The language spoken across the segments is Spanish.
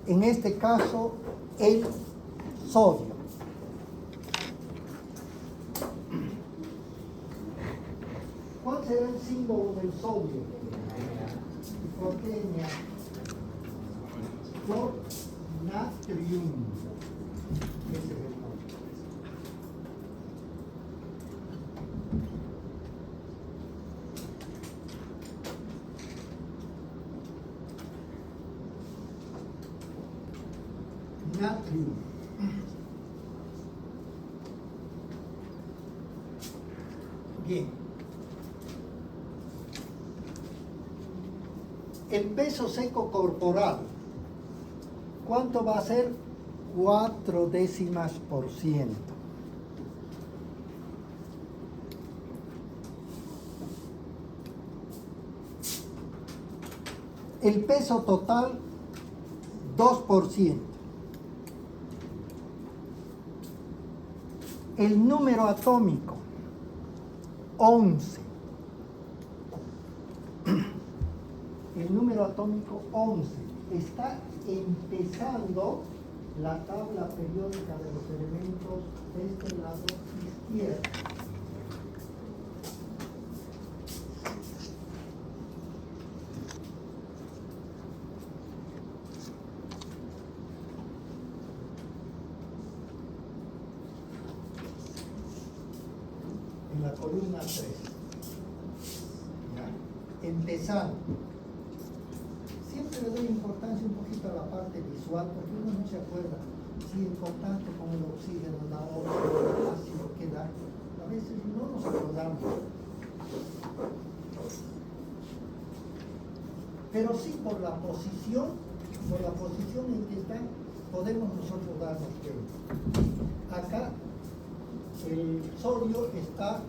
en este caso el sodio. ¿Cuál será el símbolo del sodio? ¿Por qué por natrium? Ese es el nombre. Natrium. Bien. El peso seco corporal, ¿cuánto va a ser? 0,4%. El peso total, 2%. El número atómico, 11. El número atómico 11. Está empezando la tabla periódica de los elementos de este lado izquierdo. En la columna 3. ¿Ya? Empezando. Siempre le doy importancia un poquito a la parte visual porque uno no se acuerda si el contacto con el oxígeno, la otra, el ácido queda. A veces no nos acordamos. Pero sí por la posición en que están, podemos nosotros darnos cuenta. Acá el sodio está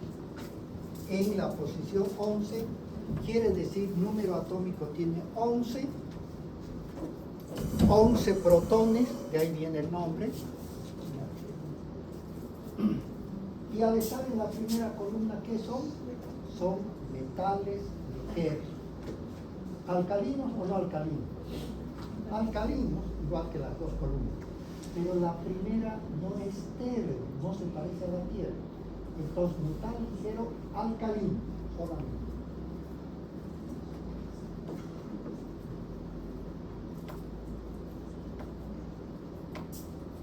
en la posición 11, quiere decir número atómico tiene 11 protones, de ahí viene el nombre. Y al estar en la primera columna, ¿qué son? Son metales ligeros. ¿Alcalinos o no alcalinos? Alcalinos, igual que las dos columnas. Pero la primera no es estéril, no se parece a la Tierra. Entonces, metal ligero, alcalino, solamente.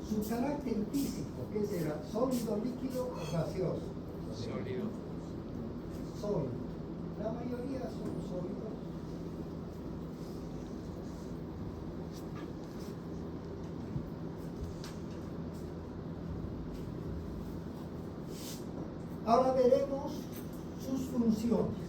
Su carácter físico, ¿qué será? ¿Sólido, líquido o gaseoso? Sólido. Sólido. La mayoría son sólidos. Ahora veremos sus funciones.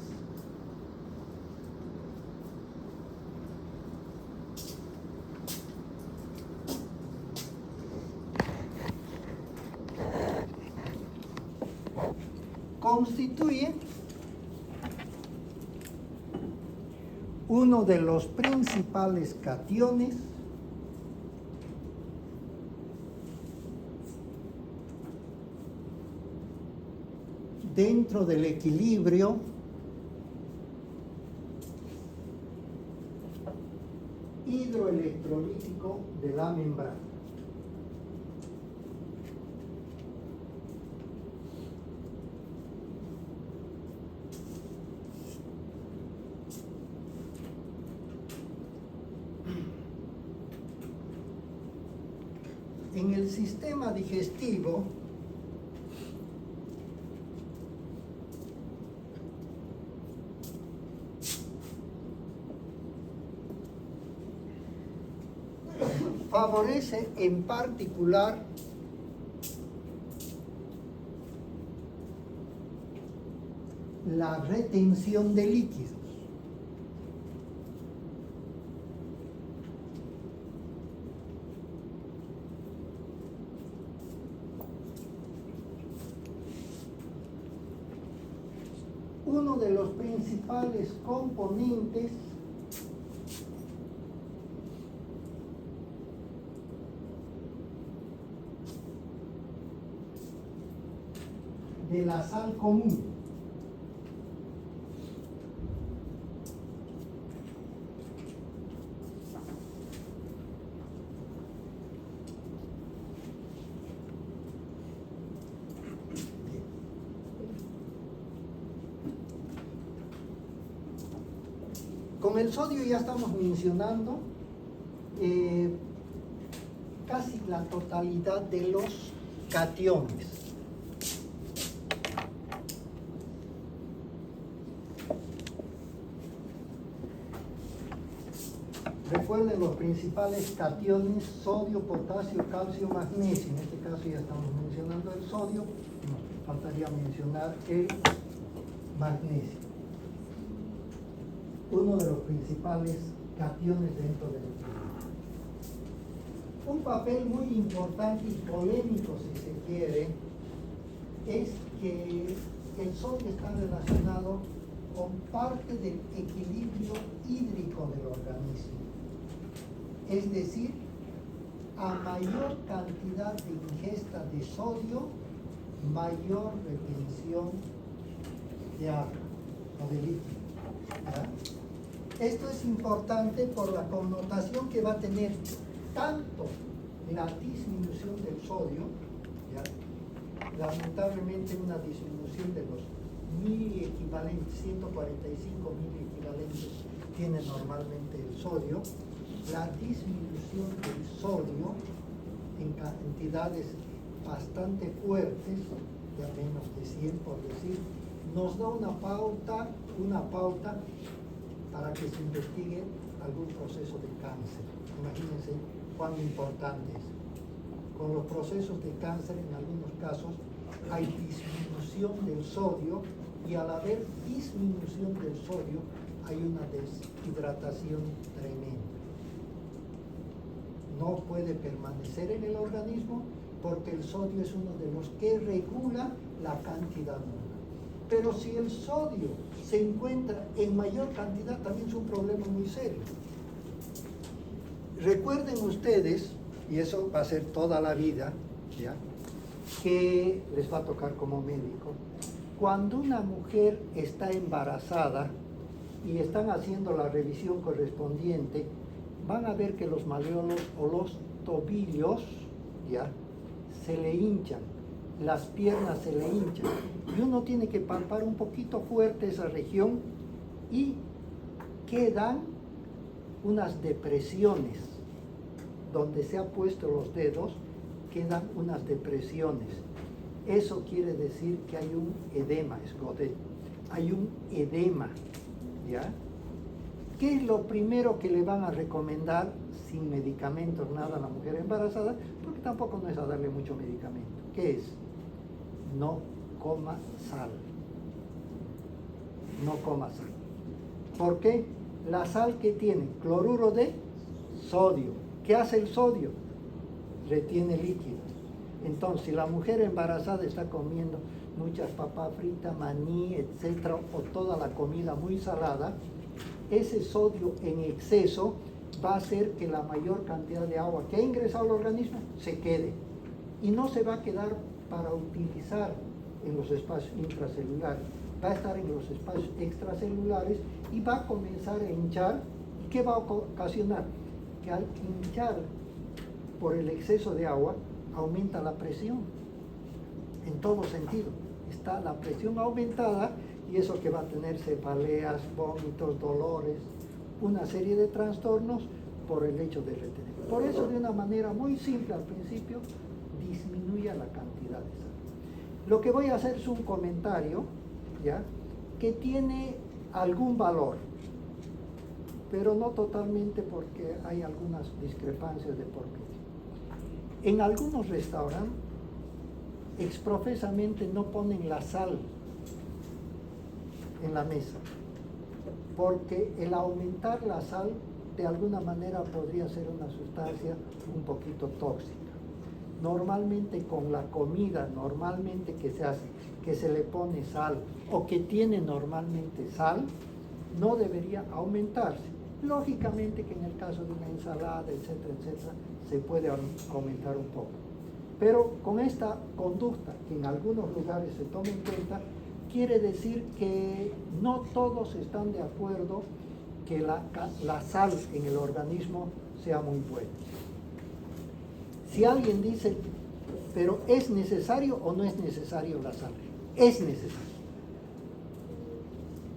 Constituye uno de los principales cationes dentro del equilibrio hidroelectrolítico de la membrana. En el sistema digestivo, favorece en particular la retención de líquidos. Uno de los principales componentes de la sal común. Con el sodio ya estamos mencionando casi la totalidad de los cationes. Recuerden los principales cationes: sodio, potasio, calcio, magnesio. En este caso ya estamos mencionando el sodio, nos faltaría mencionar el magnesio. Uno de los principales cationes dentro del equilibrio. Un papel muy importante y polémico, si se quiere, es que el sodio está relacionado con parte del equilibrio hídrico del organismo. Es decir, a mayor cantidad de ingesta de sodio, mayor retención de agua o de líquido. ¿Ya? Esto es importante por la connotación que va a tener tanto la disminución del sodio, ¿ya? Lamentablemente una disminución de los miliequivalentes, 145 miliequivalentes tiene normalmente el sodio. La disminución del sodio en cantidades bastante fuertes, de menos de 100 por decir, nos da una pauta para que se investigue algún proceso de cáncer. Imagínense cuán importante es. Con los procesos de cáncer, en algunos casos, hay disminución del sodio, y al haber disminución del sodio, hay una deshidratación tremenda. No puede permanecer en el organismo porque el sodio es uno de los que regula la cantidad normal. Pero si el sodio se encuentra en mayor cantidad, también es un problema muy serio. Recuerden ustedes, y eso va a ser toda la vida, ¿ya?, que les va a tocar como médico, cuando una mujer está embarazada y están haciendo la revisión correspondiente, van a ver que los maleolos o los tobillos, ¿ya?, se le hinchan, las piernas se le hinchan, y uno tiene que palpar un poquito fuerte esa región y quedan unas depresiones. Donde se han puesto los dedos, quedan unas depresiones. Eso quiere decir que hay un edema, hay un edema, ¿ya? ¿Qué es lo primero que le van a recomendar sin medicamentos, nada, a la mujer embarazada? Porque tampoco no es a darle mucho medicamento. ¿Qué es? No coma sal. No coma sal. ¿Por qué? La sal que tiene cloruro de sodio. ¿Qué hace el sodio? Retiene líquido. Entonces, si la mujer embarazada está comiendo muchas papas fritas, maní, etcétera, o toda la comida muy salada, ese sodio en exceso va a hacer que la mayor cantidad de agua que ha ingresado al organismo se quede y no se va a quedar para utilizar en los espacios intracelulares, va a estar en los espacios extracelulares y va a comenzar a hinchar. ¿Y qué va a ocasionar? Que al hinchar por el exceso de agua aumenta la presión en todo sentido. Está la presión aumentada y eso que va a tener cefaleas, vómitos, dolores, una serie de trastornos por el hecho de retener. Por eso, de una manera muy simple al principio, disminuya la cantidad de sal. Lo que voy a hacer es un comentario, ¿ya?, que tiene algún valor, pero no totalmente, porque hay algunas discrepancias de por qué. En algunos restaurantes exprofesamente no ponen la sal en la mesa, porque el aumentar la sal de alguna manera podría ser una sustancia un poquito tóxica. Normalmente con la comida, normalmente que se hace, que se le pone sal o que tiene normalmente sal, no debería aumentarse. Lógicamente que en el caso de una ensalada, etcétera, etcétera, se puede aumentar un poco. Pero con esta conducta que en algunos lugares se toma en cuenta, quiere decir que no todos están de acuerdo que la sal en el organismo sea muy buena. Si alguien dice, pero ¿es necesario o no es necesario la sal? Es necesario,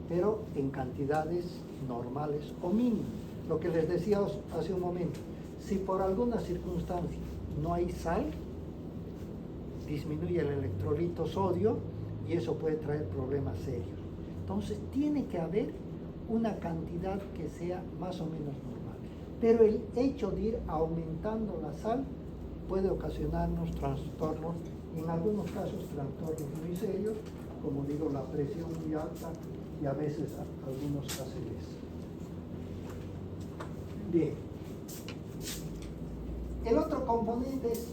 pero en cantidades normales o mínimos. Lo que les decía hace un momento, si por alguna circunstancia no hay sal, disminuye el electrolito sodio y eso puede traer problemas serios. Entonces tiene que haber una cantidad que sea más o menos normal. Pero el hecho de ir aumentando la sal puede ocasionarnos trastornos, en algunos casos trastornos muy serios, como digo, la presión muy alta y a veces algunos ACVs. Bien. El otro componente es,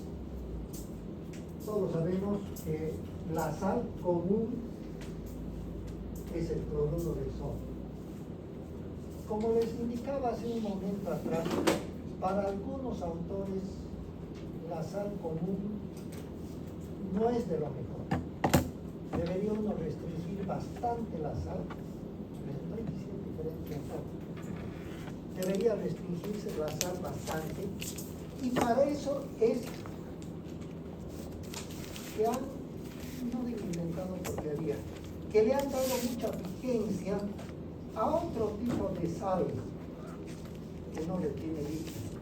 todos sabemos que la sal común es el cloruro de sodio. Como les indicaba hace un momento atrás, para algunos autores la sal común no es de lo mejor. Debería uno restringir bastante la sal. Les estoy diciendo diferente enfoque. Debería restringirse la sal bastante. Y para eso es que han, no digo inventado porquería, que le han dado mucha vigencia a otro tipo de sal que no le tiene líquido,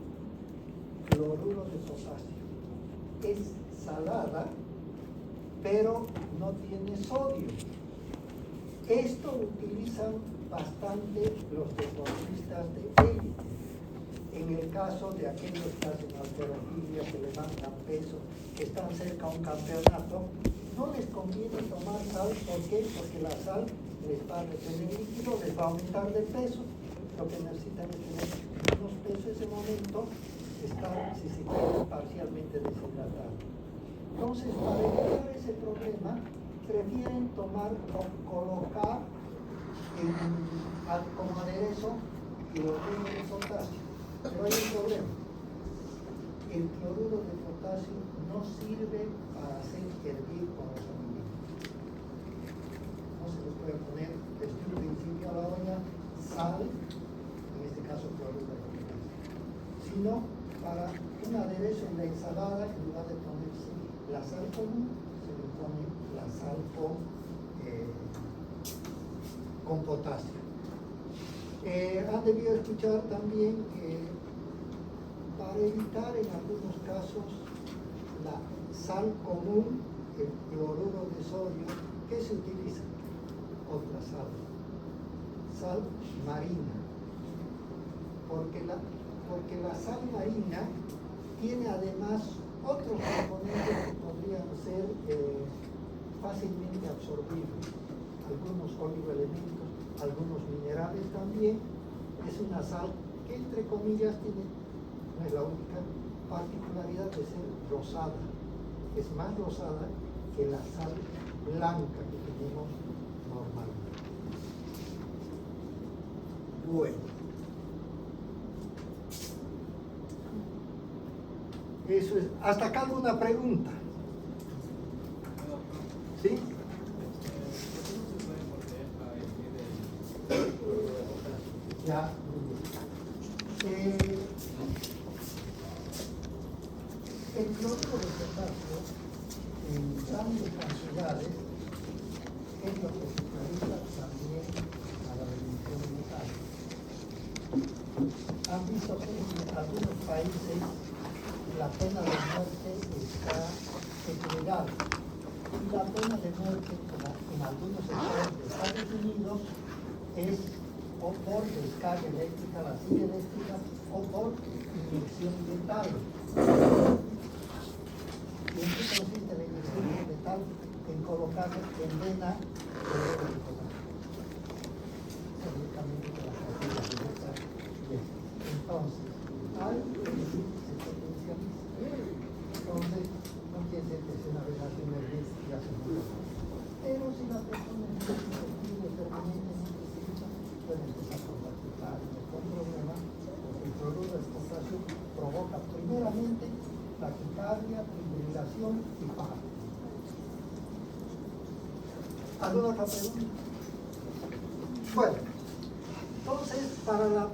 cloruro de potasio. Es salada, pero no tiene sodio. Esto lo utilizan bastante los deportistas de élite. En el caso de aquellos que hacen halterofilia, que levantan peso, que están cerca a un campeonato, no les conviene tomar sal. ¿Por qué? Porque la sal les va a retener líquido, les va a aumentar de peso. Lo que necesitan es tener menos peso en ese momento, estar, si se quiere, parcialmente deshidratado. Entonces, para evitar ese problema, prefieren tomar o colocar como aderezo cloruro de potasio. Pero hay un problema. El cloruro de potasio no sirve para hacer hervir con los alimentos. No se les puede poner desde un principio a la olla sal, en este caso cloruro de potasio, sino para un aderezo en la ensalada, en lugar de ponerse la sal común, se le pone la sal con potasio. Han debido escuchar también que para evitar en algunos casos la sal común, el cloruro de sodio, ¿qué se utiliza? Otra sal marina, porque la sal marina tiene además otros componentes que podrían ser fácilmente absorbibles, algunos oligoelementos, algunos minerales también. Es una sal que entre comillas tiene, no es la única particularidad de ser rosada, es más rosada que la sal blanca que tenemos normalmente. Bueno, eso es. ¿Hasta acá alguna pregunta? ¿Sí? Ya. El cloruro de potasio en grandes cantidades es lo que se utiliza también a la reducción de metales. Han visto que en algunos países la pena de muerte es legal. Y la pena de muerte, como en algunos estados de Estados Unidos, es o por descarga eléctrica, la silla eléctrica, o por inyección letal. ¿Y en qué consiste la inyección letal? En colocarle en vena cloruro de potasio. Directamente con la pastilla directa. Entonces, al elegir se potencializa. Entonces, no quiere decir que sea una relación de riesgo y hace mucho. Pero si la persona es un objetivo permanentemente puede empezar a practicar con problemas, porque el cloruro de potasio provoca primeramente taquicardia, fibrilación y paro. ¿Alguna otra pregunta? Bueno, entonces para la